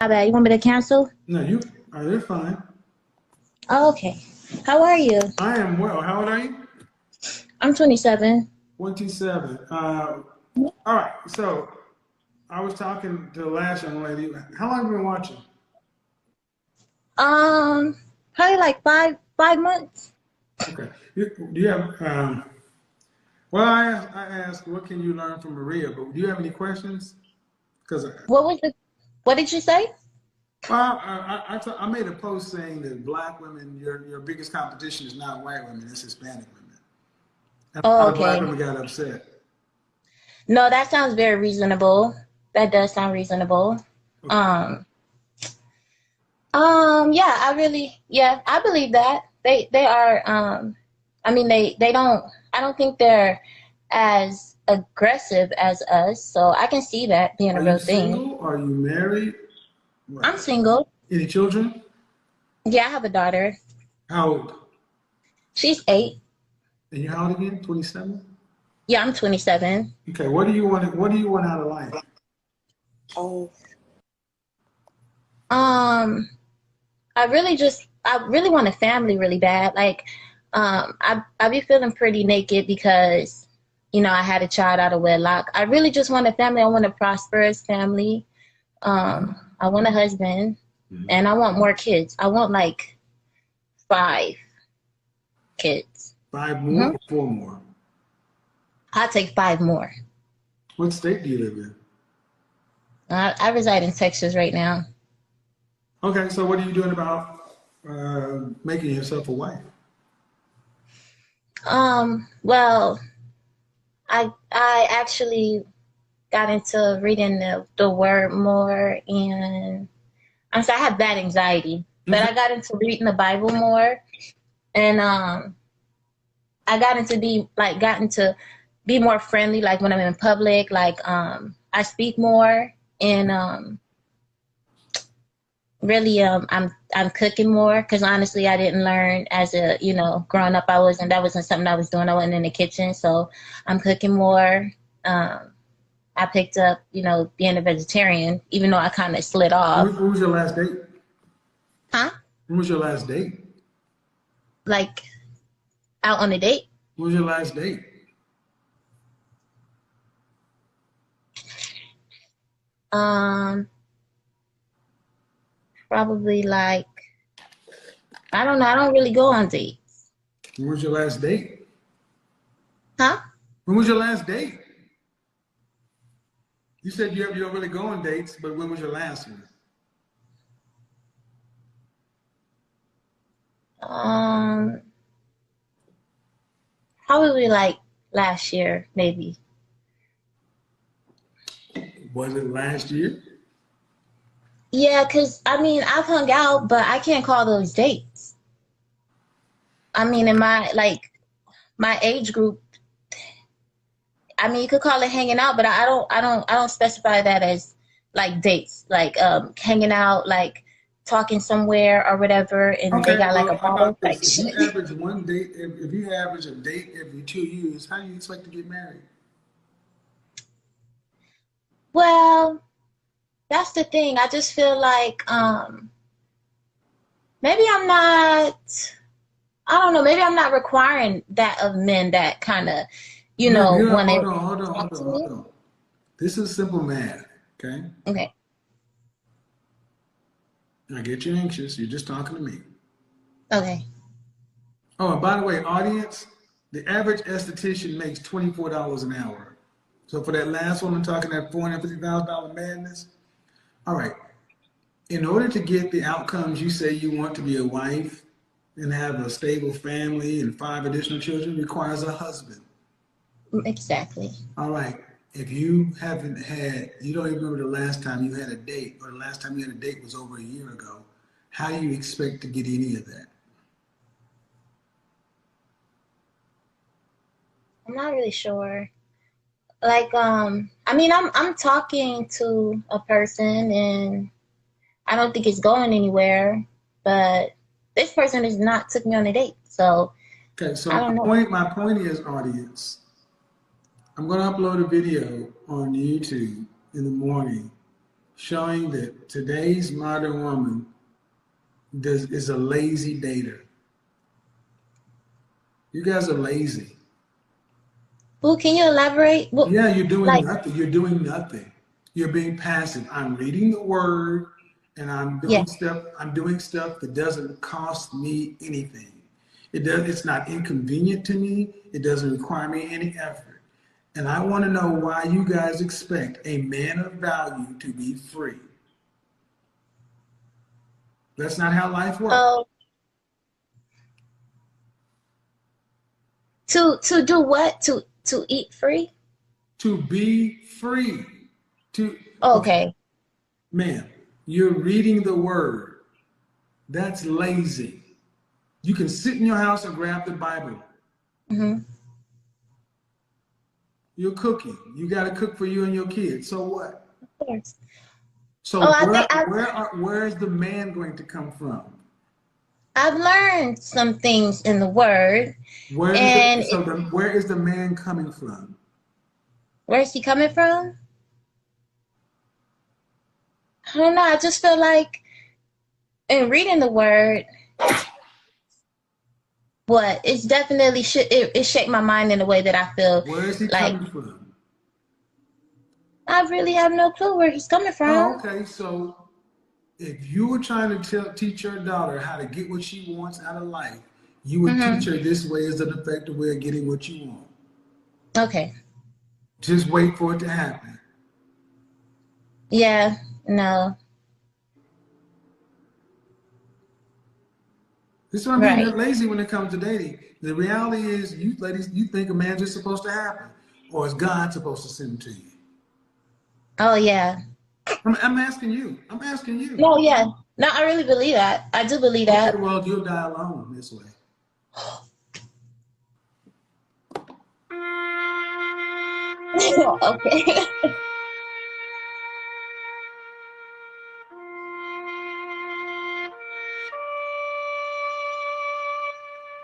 My bad. You want me to cancel? No, you are. They're fine. Oh, okay. How are you? I am well. How old are you? I'm 27. 27. All right. So I was talking to the last young lady. How long have you been watching? Um, Probably like five months. Okay. Do you have? Well, I asked, what can you learn from Maria? But do you have any questions? Because What was the? What did you say? well, I made a post saying that black women, your biggest competition is not white women, it's Hispanic women. And a Oh, lot of black okay. women got upset. No, that sounds very reasonable. That does sound reasonable. Okay. Um, yeah, yeah, I believe that they are. I mean, they don't. I don't think they're as aggressive as us, so I can see that being a Are you real thing. single? Are you married? What? I'm single. Any children? Yeah, I have a daughter. How old? She's 8. And you how old again? 27? Yeah, I'm 27. Okay, what do you want out of life? Oh. Um, I really want a family really bad. Like, I be feeling pretty naked because, I had a child out of wedlock. I really just want a family. I want a prosperous family. I want a husband, Mhm. and I want more kids. I want like 5 kids. Five more hmm or four more? I'll take 5 more. What state do you live in? I reside in Texas right now. Okay, so what are you doing about making yourself a wife? Well, I actually got into reading the word more, and I have bad anxiety, but Okay. I got into reading the Bible more, and I gotten to be more friendly, like when I'm in public, like I speak more, and really I'm cooking more because honestly I didn't learn as a growing up. That wasn't something I was doing. I wasn't in the kitchen, so I'm cooking more. um I picked up, being a vegetarian, even though I kind of slid off. When was your last date? Huh? When was your last date? Like out on a date? When was your last date? Um, Probably like, I don't know. I don't really go on dates. When was your last date? Huh? When was your last date? You said you don't really go on dates, but when was your last one? Um, Probably like last year, maybe. Was it last year? Yeah, cause I mean I've hung out, but I can't call those dates. I mean, in my age group, I mean you could call it hanging out, but I don't specify that as like dates, like hanging out, like talking somewhere or whatever, and they Okay, got like well, a how about bar, this? like If you shit. average one date, if you average a date every 2 years, how do you expect to get married? Well, that's the thing. I just feel like maybe I'm not. I don't know. Maybe I'm not requiring that of men that kind of, want Hold to on, hold on, talk hold to on, hold me. on. This is simple math, okay? Okay. I get you anxious. You're just talking to me. Okay. Oh, and by the way, audience, the average esthetician makes $24 an hour. So for that last one, I'm talking that $450,000 madness. All right. In order to get the outcomes you say you want to be a wife and have a stable family and 5 additional children requires a husband. Exactly. All right. If you haven't had, you don't even remember the last time you had a date, or the last time you had a date was over a year ago, how do you expect to get any of that? I'm not really sure. Like, I mean, I'm talking to a person, and I don't think it's going anywhere. But this person has not took me on a date, so Okay, so I don't know. my point is, audience, I'm going to upload a video on YouTube in the morning showing that today's modern woman is a lazy dater. You guys are lazy. Well, can you elaborate? Well, Yeah, you're doing like, nothing. You're doing nothing. You're being passive. I'm reading the word and I'm yeah. doing stuff. I'm doing stuff that doesn't cost me anything. It's not inconvenient to me. It doesn't require me any effort. And I want to know why you guys expect a man of value to be free. That's not how life works. So to do what? To eat free? To be free. To okay, Okay. man, you're reading the word. That's lazy. You can sit in your house and grab the Bible. Mm-hmm. You're cooking. You got to cook for you and your kids. So what? Of course. So Oh, I think where is the man going to come from? I've learned some things in the word, and Where is the man coming from? where's he coming from? I don't know. I just feel like in reading the word, what it's definitely it shaped my mind in a way that I feel Where is he like coming from? I really have no clue where he's coming Oh, from. okay. So if you were trying to teach your daughter how to get what she wants out of life, you would teach Mm-hmm. her this way is an effective way of getting what you want. Okay. Just wait for it to happen. Yeah. No. This is what I mean. They're Right. lazy when it comes to dating. The reality is, you ladies, you think a man's just supposed to happen, or is God supposed to send him to you? Oh yeah. I'm asking you. I'm asking you. No. Yeah. No. I really believe that. I do believe Okay, that. well, you'll die alone this way. Okay.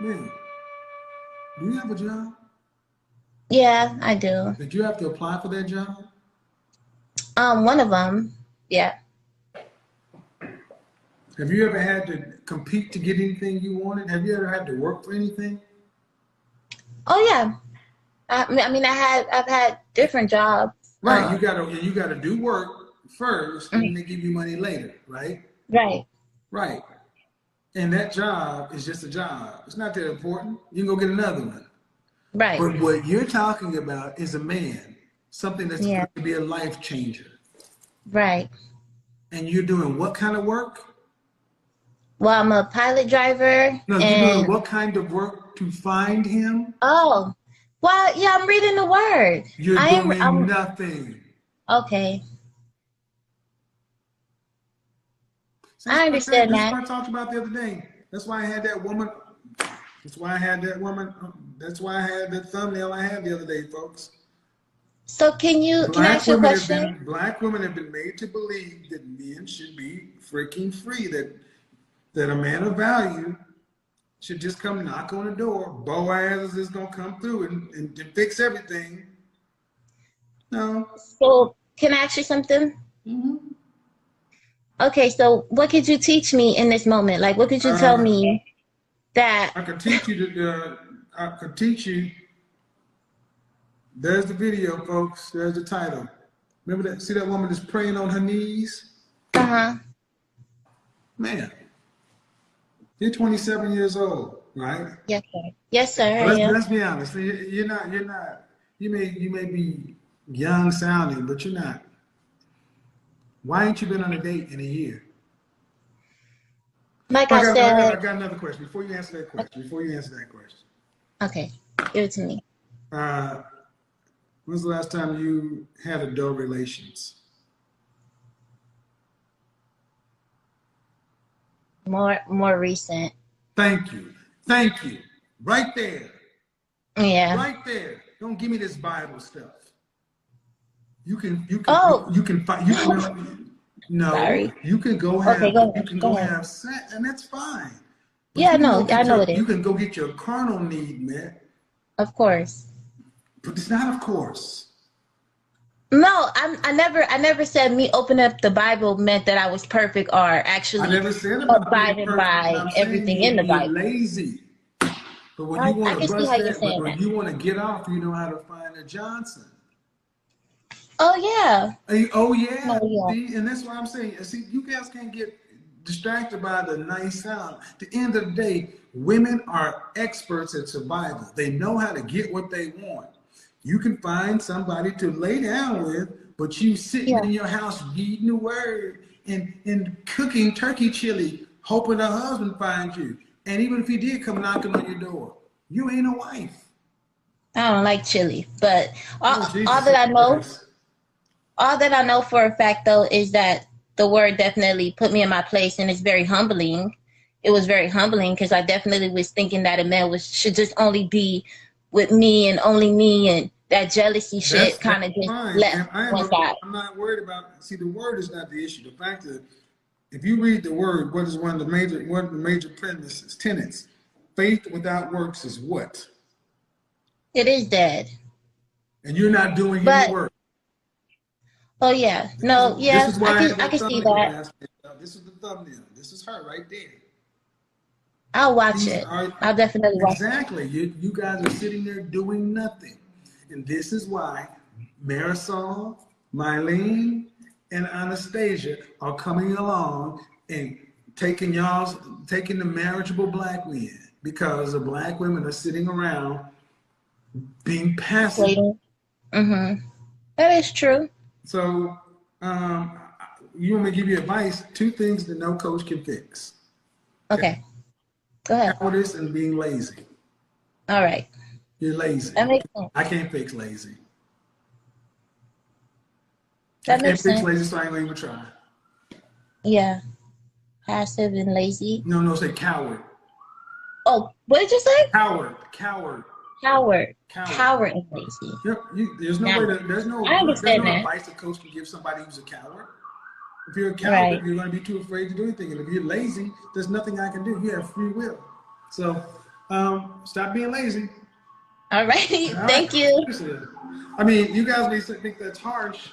Man, do you have a job? Yeah, I do. Did you have to apply for that job? One of them. Yeah. Have you ever had to compete to get anything you wanted? Have you ever had to work for anything? Oh yeah. I've had different jobs. Right, you gotta do work first, and then they give you money later, right? Right. Right. And that job is just a job. It's not that important. You can go get another one. Right. But what you're talking about is a man, something that's Yeah. going to be a life changer. Right. And you're doing what kind of work? Well, I'm a pilot driver No, you're doing and what kind of work to find him? oh, well, yeah, I'm reading the word. You're doing I'm nothing. okay. See, I understand this is that. what I talked about the other day. That's why I had that woman. That's why I had that woman. That's why I had that thumbnail I had the other day, folks. So can I ask you a question? Black women have been made to believe that men should be freaking free, that a man of value should just come knock on the door. Boaz is gonna come through and fix everything. No. So can I ask you something? Mm-hmm. Okay, so what could you teach me in this moment? Like what could you tell me that I could teach you I could teach you. There's the video, folks. There's the title. Remember that? See that woman that's praying on her knees? uh-huh. Man, you're 27 years old, right? Yes, sir. Yes, sir, I Well, am. let's be honest. You're not. You're not. You may be young sounding, but you're not. Why ain't you been on a date in a year? Like I I got, I got, said, I got another question. Before you answer that question, okay, give it to me. uh, when's the last time you had adult relations? More recent. Thank you. Thank you. Right there. Yeah. Right there. Don't give me this Bible stuff. You can you can Oh, you can find you can no, sorry. you can go Okay, have go you ahead. can Go go ahead. have sex, and that's fine. But Yeah, you can go no, I get know your it is. you can go get your carnal need met. Of course. But it's not of course. No, I never said me opening up the Bible meant that I was perfect or I actually never said about being abiding perfect, but by I'm saying everything in the you're Bible. lazy. But when you I want to can see bust how you're that, but saying when that. you want to get off, you know how to find a Johnson. Oh yeah. Oh yeah, No, yeah. see, and that's what I'm saying. See, you guys can't get distracted by the nice sound. At the end of the day, women are experts at survival. They know how to get what they want. You can find somebody to lay down with, but you sitting Yeah. in your house reading the word and cooking turkey chili, hoping a husband finds you. And even if he did come knocking on your door, you ain't a wife. I don't like chili, but Oh all Jesus that I know, Christ! all that I know for a fact though is that the word definitely put me in my place, and it's very humbling. It was very humbling because I definitely was thinking that a man was should just only be with me and only me, and that jealousy shit That's kind of just fine, left and one side. I'm not worried about. See, the word is not the issue. The fact that if you read the word, what is one of the major premises tenets? Faith without works is what? It is dead, And you're not doing any but work. oh yeah, This is, no, this yeah, is why I had I that can see thumbnail that. last night. This is the thumbnail. This is her right there. I'll watch These it. are I'll definitely watch it. exactly you guys are sitting there doing nothing, and this is why Marisol, Mylene, and Anastasia are coming along and taking the marriageable black men because the black women are sitting around being passive. Waiting. Mm-hmm. That is true. So um, you want me to give you advice? Two things that no coach can fix: Okay, go ahead. cowardice and being lazy. All right, You're lazy. that makes sense. I can't fix lazy. I That can't makes fix sense. lazy, so I ain't gonna even try. Yeah, passive and lazy. No, no, say coward. Oh, what did you say? Coward. Coward. Coward, Coward. coward and lazy. Yep. There's no way Now, to I there's understand no that. advice a coach can give somebody who's a coward. If you're a coward, Right. you're gonna be too afraid to do anything. And if you're lazy, there's nothing I can do. You have free will. So stop being lazy. All right. All right. Thank you. Seriously. I mean, you guys may think that's harsh,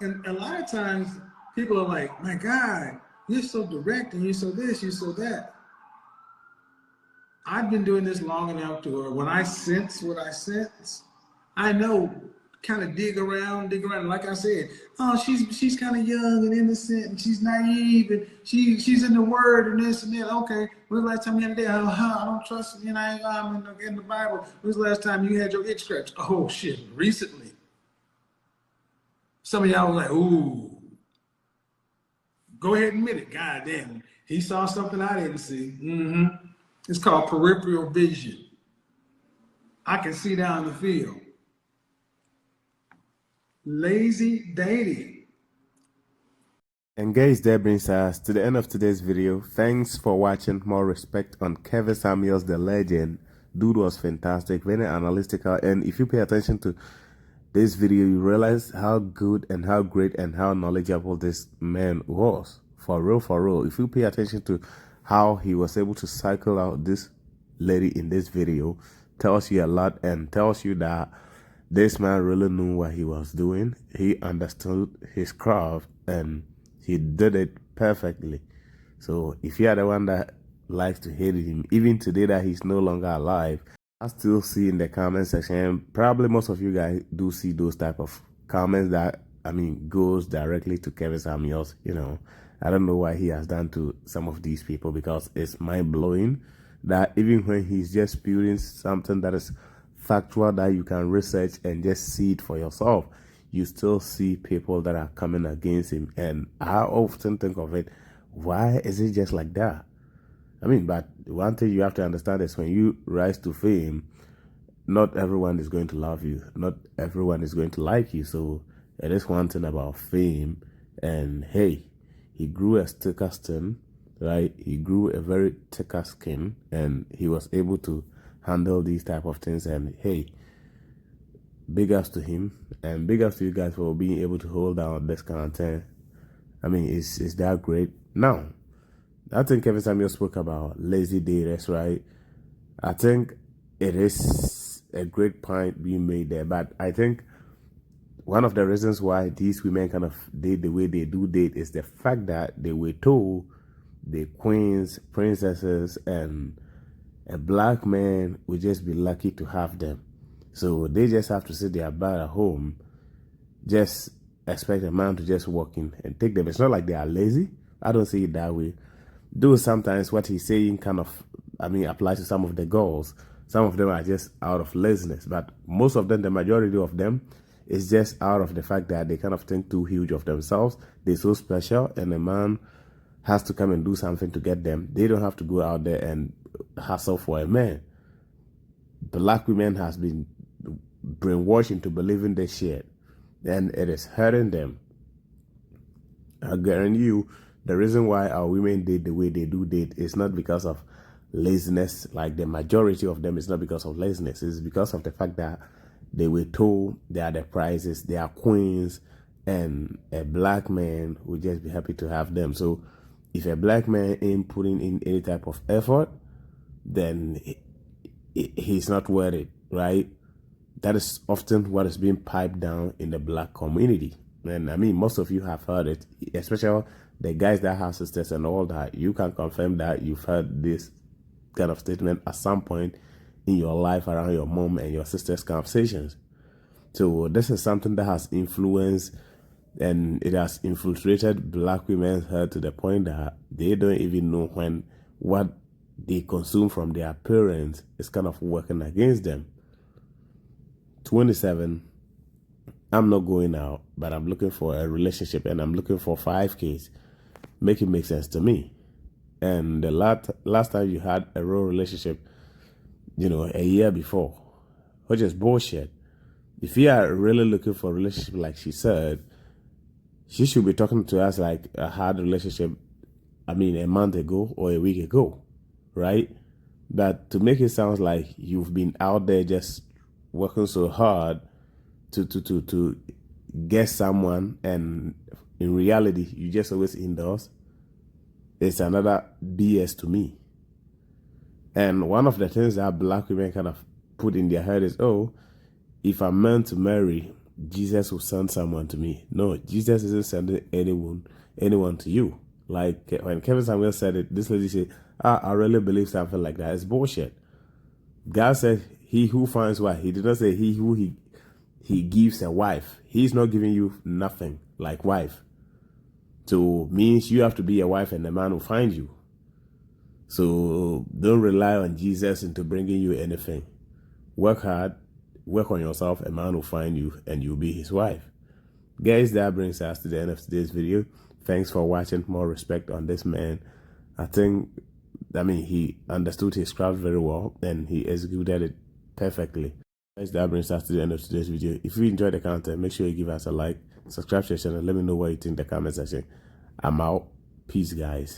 and a lot of times people are like, "My God, you're so direct, and you're so this, you're so that." I've been doing this long enough to where when I sense what I sense, I know kind of dig around. Like I said, oh, she's kind of young and innocent, and she's naive, and she's in the Word and this and that. Okay, when was the last time you had a day? Oh, I don't trust you. I'm in the Bible. When was the last time you had your itch scratched? Oh shit, recently. Some of y'all was like, ooh, go ahead and admit it. God damn, he saw something I didn't see. Mm-hmm. It's called peripheral vision. I can see down the field. Lazy dating. And guys, that brings us to the end of today's video. Thanks for watching. More respect on Kevin Samuels, the legend. Dude was fantastic, very analytical. And if you pay attention to this video, you realize how good and how great and how knowledgeable this man was. For real, for real. If you pay attention to how he was able to cycle out this lady in this video, tells you a lot and tells you that this man really knew what he was doing. He understood his craft and he did it perfectly. So if you are the one that likes to hate him, even today that he's no longer alive, I still see in the comment section, probably most of you guys do see those type of comments that, goes directly to Kevin Samuels. I don't know what he has done to some of these people because it's mind-blowing that even when he's just spewing something that is factual that you can research and just see it for yourself, you still see people that are coming against him. And I often think of it, why is it just like that? But one thing you have to understand is when you rise to fame, not everyone is going to love you. Not everyone is going to like you. So it is one thing about fame. And hey, he grew a thicker skin, right? He grew a very thicker skin, and he was able to handle these type of things. And hey, big ups to him, and big ups to you guys for being able to hold down this content. It's that great. Now, I think Kevin Samuel spoke about lazy daters, right? I think it is a great point being made there. But I think one of the reasons why these women kind of date the way they do date is the fact that they were told the queens, princesses, and a black man would just be lucky to have them. So they just have to sit their butt at home, just expect a man to just walk in and take them. It's not like they are lazy. I don't see it that way. Though sometimes what he's saying kind of, applies to some of the girls. Some of them are just out of laziness, but most of them, the majority of them, is just out of the fact that they kind of think too huge of themselves. They're so special, and a man has to come and do something to get them. They don't have to go out there and hustle for a man. Black women has been brainwashed into believing this shit, and it is hurting them. I guarantee you, the reason why our women date the way they do date is not because of laziness. Like the majority of them, it's not because of laziness. It's because of the fact that they were told they are the prizes, they are queens, and a black man would just be happy to have them. So if a black man ain't putting in any type of effort, then he's not worth it, right? That is often what is being piped down in the black community. And most of you have heard it, especially the guys that have sisters and all that. You can confirm that you've heard this kind of statement at some point in your life around your mom and your sister's conversations. So this is something that has influenced and it has infiltrated black women's head to the point that they don't even know when what they consume from their parents is kind of working against them. 27, I'm not going out, but I'm looking for a relationship and I'm looking for 5 kids. Make it make sense to me. And the last time you had a real relationship, a year before, which is bullshit. If you are really looking for a relationship like she said, she should be talking to us like a hard relationship, a month ago or a week ago, right? But to make it sound like you've been out there just working so hard to get someone, and in reality, you just always indoors, it's another BS to me. And one of the things that black women kind of put in their head is, oh, if I'm meant to marry, Jesus will send someone to me. No, Jesus isn't sending anyone to you. Like when Kevin Samuels said it, this lady said, I really believe something like that. It's bullshit. God said, he who finds wife. He did not say he who he gives a wife. He's not giving you nothing like wife. So means you have to be a wife and the man will find you. So don't rely on Jesus into bringing you anything. Work hard, work on yourself, a man will find you and you'll be his wife. Guys, that brings us to the end of today's video. Thanks for watching. More respect on this man. I think, he understood his craft very well and he executed it perfectly. Guys, that brings us to the end of today's video. If you enjoyed the content, make sure you give us a like, subscribe to the channel, let me know what you think in the comment section. I'm out. Peace, guys.